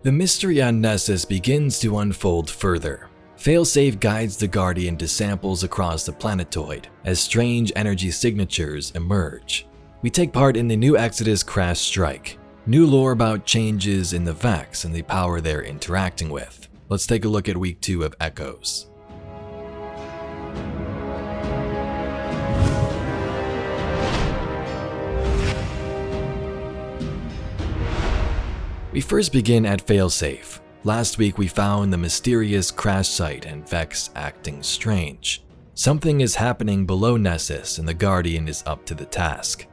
The mystery on Nessus begins to unfold further. Failsafe guides the Guardian to samples across the planetoid as strange energy signatures emerge. We take part in the new Exodus crash strike. New lore about changes in the VEX and the power they're interacting with. Let's take a look at week 2 of Echoes. We first begin at Failsafe. Last week we found the mysterious crash site and VEX acting strange. Something is happening below Nessus and the Guardian is up to the task.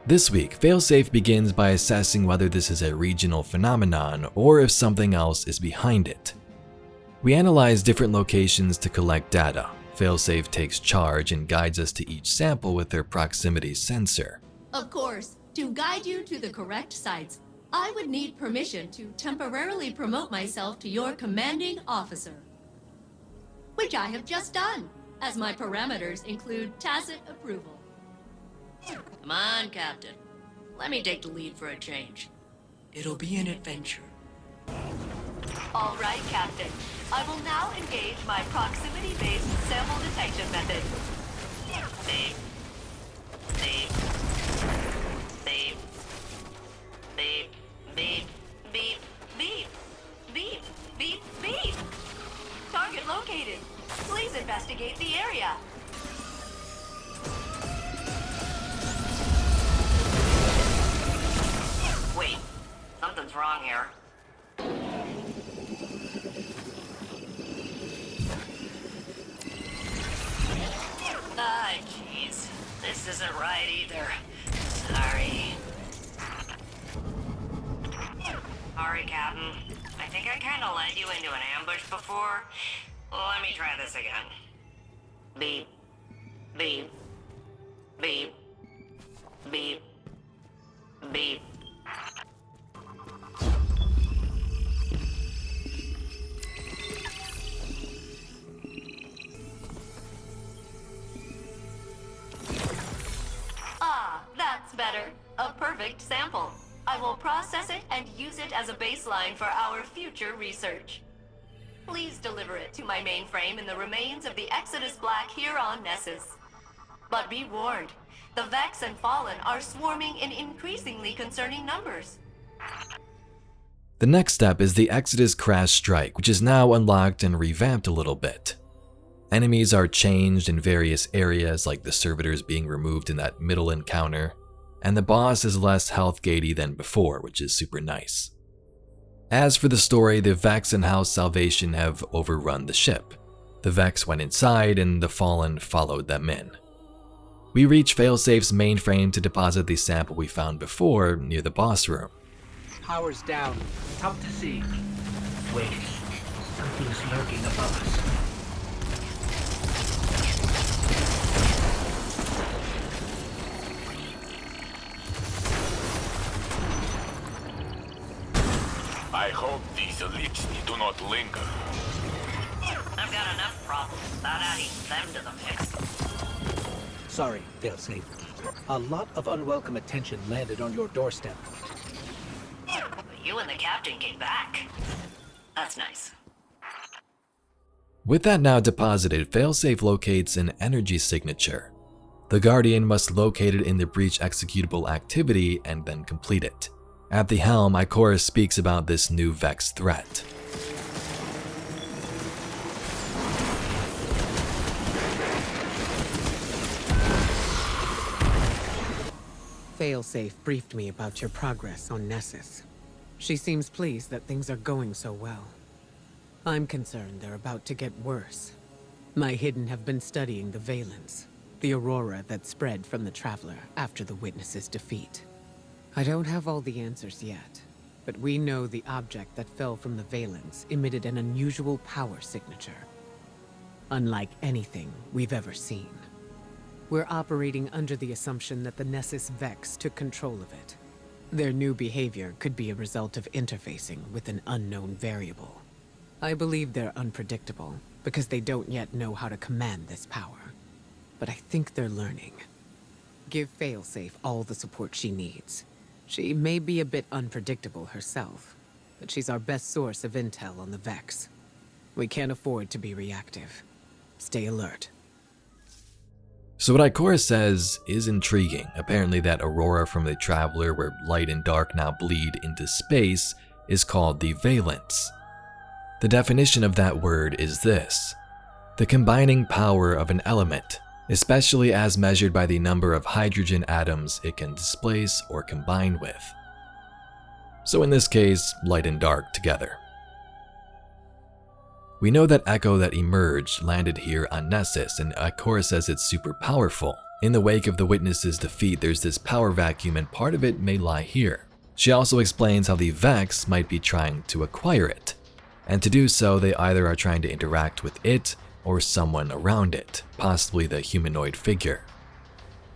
This week, Failsafe begins by assessing whether this is a regional phenomenon or if something else is behind it. We analyze different locations to collect data. Failsafe takes charge and guides us to each sample with their proximity sensor. Of course, to guide you to the correct sites, I would need permission to temporarily promote myself to your commanding officer. Which I have just done, as my parameters include tacit approval. Come on, Captain. Let me take the lead for a change. It'll be an adventure. All right, Captain. I will now engage my proximity-based sample detection method. Beep. Beep. Beep. Beep. Beep, beep, beep, beep, beep, beep. Target located. Please investigate the area. Wait, something's wrong here. Ah, jeez. This isn't right either. Sorry. Sorry, Captain. I think I kinda led you into an ambush before. Let me try this again. Beep. Beep. Beep. Beep. Beep. Ah, that's better. A perfect sample. I will process it and use it as a baseline for our future research. Please deliver it to my mainframe in the remains of the Exodus Black here on Nessus. But be warned, the VEX and Fallen are swarming in increasingly concerning numbers. The next step is the Exodus crash strike, which is now unlocked and revamped a little bit. Enemies are changed in various areas, like the servitors being removed in that middle encounter, and the boss is less health gatey than before, which is super nice. As for the story, the VEX and House Salvation have overrun the ship. The VEX went inside and the Fallen followed them in. We reach Failsafe's mainframe to deposit the sample we found before near the boss room. Power's down. Tough to see. Wait. Something's lurking above us. I hope these elites do not linger. I've got enough problems without adding them to the mix. Sorry, Failsafe. A lot of unwelcome attention landed on your doorstep. You and the captain came back. That's nice. With that now deposited, Failsafe locates an energy signature. The Guardian must locate it in the breach executable activity and then complete it. At the helm, Ikora speaks about this new VEX threat. Failsafe briefed me about your progress on Nessus. She seems pleased that things are going so well. I'm concerned they're about to get worse. My Hidden have been studying the Valence, the aurora that spread from the Traveler after the Witness's defeat. I don't have all the answers yet, but we know the object that fell from the Valence emitted an unusual power signature. Unlike anything we've ever seen. We're operating under the assumption that the Nessus VEX took control of it. Their new behavior could be a result of interfacing with an unknown variable. I believe they're unpredictable, because they don't yet know how to command this power. But I think they're learning. Give Failsafe all the support she needs. She may be a bit unpredictable herself, but she's our best source of intel on the VEX. We can't afford to be reactive. Stay alert. So what Ikora says is intriguing. Apparently that aurora from the Traveler where light and dark now bleed into space is called the valence. The definition of that word is this: the combining power of an element, especially as measured by the number of hydrogen atoms it can displace or combine with. So in this case, light and dark together. We know that Echo that emerged landed here on Nessus, and Ikora says it's super powerful. In the wake of the Witness's defeat, there's this power vacuum and part of it may lie here. She also explains how the VEX might be trying to acquire it, and to do so they either are trying to interact with it or someone around it, possibly the humanoid figure.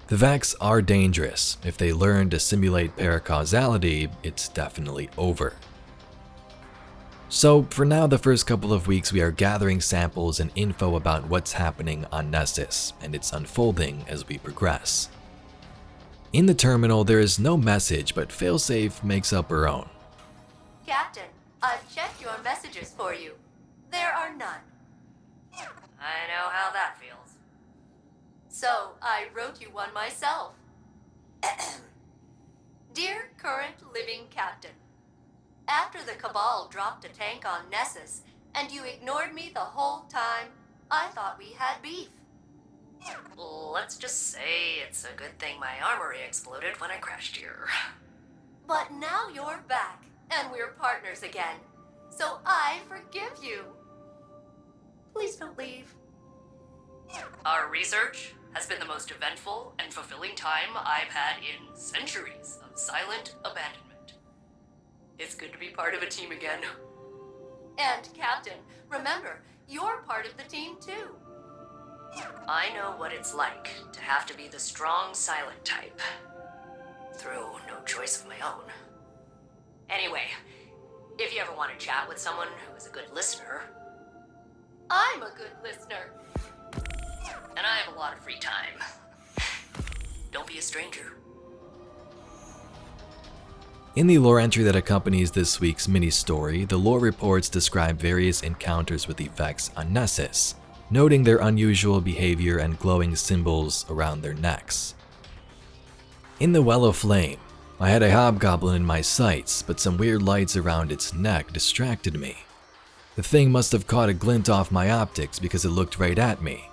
The VEX are dangerous. If they learn to simulate paracausality, it's definitely over. So for now, the first couple of weeks we are gathering samples and info about what's happening on Nessus, and it's unfolding as we progress. In the terminal, there is no message, but Failsafe makes up her own. Captain, I've checked your messages for you. There are none. I know how that feels. So I wrote you one myself. Dear current living captain, after the Cabal dropped a tank on Nessus and you ignored me the whole time, I thought we had beef. Let's just say it's a good thing my armory exploded when I crashed here. But now you're back, and we're partners again. So I forgive you. Please don't leave. Our research has been the most eventful and fulfilling time I've had in centuries of silent abandonment. It's good to be part of a team again. And Captain, remember, you're part of the team too. I know what it's like to have to be the strong, silent type. Through no choice of my own. Anyway, if you ever want to chat with someone who is a good listener... I'm a good listener. And I have a lot of free time. Don't be a stranger. In the lore entry that accompanies this week's mini-story, the lore reports describe various encounters with the VEX on Nessus, noting their unusual behavior and glowing symbols around their necks. In the Well of Flame, I had a hobgoblin in my sights, but some weird lights around its neck distracted me. The thing must have caught a glint off my optics because it looked right at me.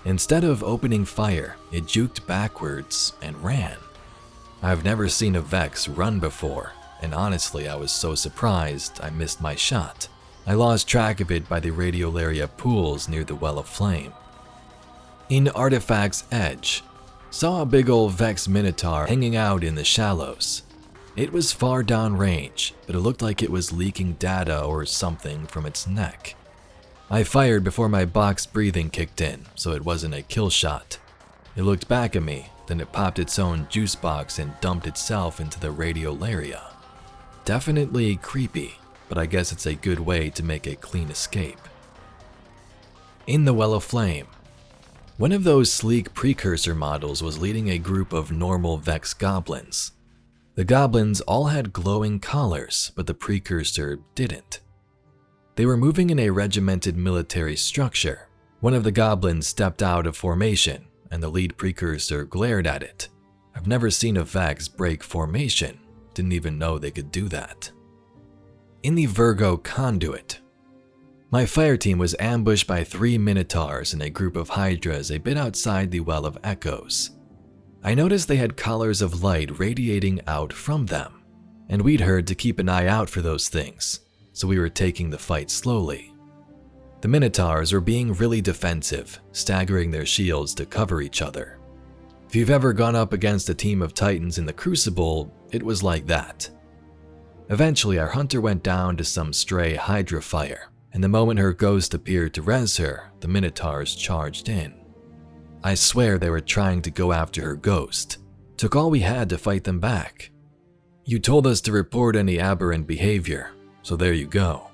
Instead of opening fire, it juked backwards and ran. I've never seen a VEX run before, and honestly I was so surprised I missed my shot. I lost track of it by the radiolaria pools near the Well of Flame. In Artifact's Edge, saw a big old VEX Minotaur hanging out in the shallows. It was far downrange, but it looked like it was leaking data or something from its neck. I fired before my box breathing kicked in, so it wasn't a kill shot. It looked back at me, then it popped its own juice box and dumped itself into the radiolaria. Definitely creepy, but I guess it's a good way to make a clean escape. In the Well of Flame, one of those sleek precursor models was leading a group of normal VEX goblins. The goblins all had glowing collars, but the precursor didn't. They were moving in a regimented military structure. One of the goblins stepped out of formation, and the lead precursor glared at it. I've never seen a VEX break formation, didn't even know they could do that. In the Virgo Conduit, my fire team was ambushed by 3 Minotaurs and a group of Hydras a bit outside the Well of Echoes. I noticed they had collars of light radiating out from them, and we'd heard to keep an eye out for those things, so we were taking the fight slowly. The Minotaurs were being really defensive, staggering their shields to cover each other. If you've ever gone up against a team of Titans in the Crucible, it was like that. Eventually, our hunter went down to some stray Hydra fire, and the moment her ghost appeared to res her, the Minotaurs charged in. I swear they were trying to go after her ghost. Took all we had to fight them back. You told us to report any aberrant behavior, so there you go.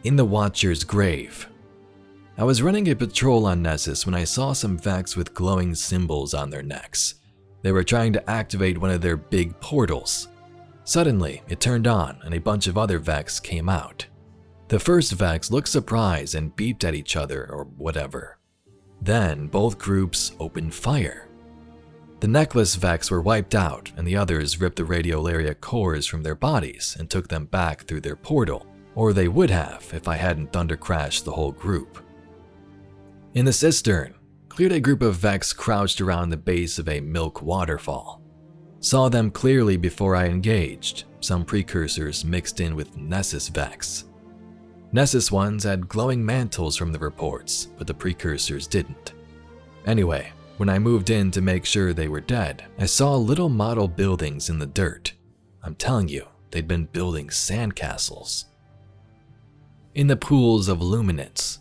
In the Watcher's Grave, I was running a patrol on Nessus when I saw some VEX with glowing symbols on their necks. They were trying to activate one of their big portals. Suddenly, it turned on and a bunch of other VEX came out. The first VEX looked surprised and beeped at each other or whatever. Then both groups opened fire. The necklace VEX were wiped out and the others ripped the radiolaria cores from their bodies and took them back through their portal, or they would have if I hadn't thunder crashed the whole group. In the cistern, cleared a group of VEX crouched around the base of a milk waterfall. Saw them clearly before I engaged, some precursors mixed in with Nessus VEX. Nessus ones had glowing mantles from the reports, but the precursors didn't. Anyway, when I moved in to make sure they were dead, I saw little model buildings in the dirt. I'm telling you, they'd been building sandcastles. In the pools of luminance,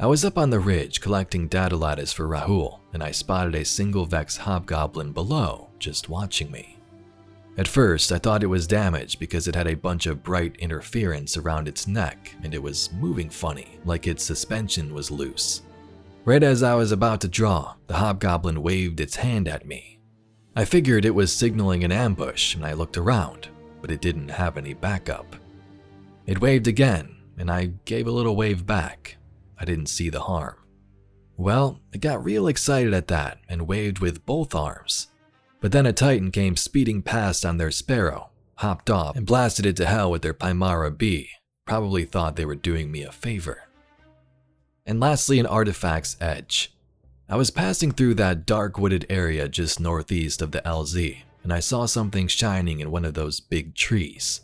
I was up on the ridge collecting data lattice for Rahul, and I spotted a single VEX hobgoblin below, just watching me. At first, I thought it was damaged because it had a bunch of bright interference around its neck and it was moving funny, like its suspension was loose. Right as I was about to draw, the hobgoblin waved its hand at me. I figured it was signaling an ambush and I looked around, but it didn't have any backup. It waved again, and I gave a little wave back. I didn't see the harm. Well, I got real excited at that and waved with both arms. But then a Titan came speeding past on their Sparrow, hopped off, and blasted it to hell with their Pymara B. Probably thought they were doing me a favor. And lastly, an artifact's edge. I was passing through that dark wooded area just northeast of the LZ, and I saw something shining in one of those big trees.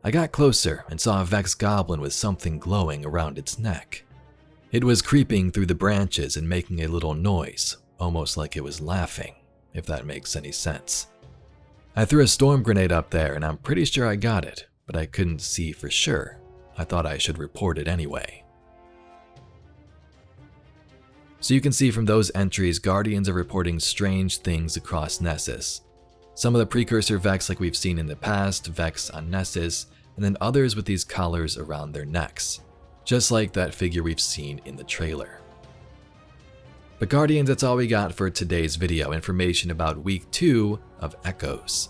I got closer and saw a VEX goblin with something glowing around its neck. It was creeping through the branches and making a little noise, almost like it was laughing, if that makes any sense. I threw a storm grenade up there and I'm pretty sure I got it, but I couldn't see for sure. I thought I should report it anyway. So you can see from those entries, Guardians are reporting strange things across Nessus. Some of the precursor VEX like we've seen in the past, VEX on Nessus, and then others with these collars around their necks, just like that figure we've seen in the trailer. But Guardians, that's all we got for today's video, information about week 2 of Echoes.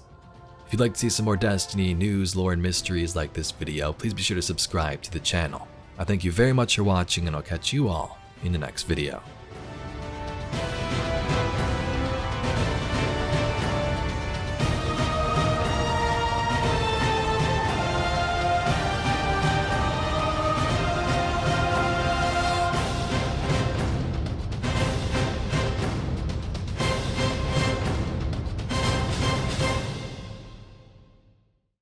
If you'd like to see some more Destiny news, lore, and mysteries like this video, please be sure to subscribe to the channel. I thank you very much for watching and I'll catch you all in the next video.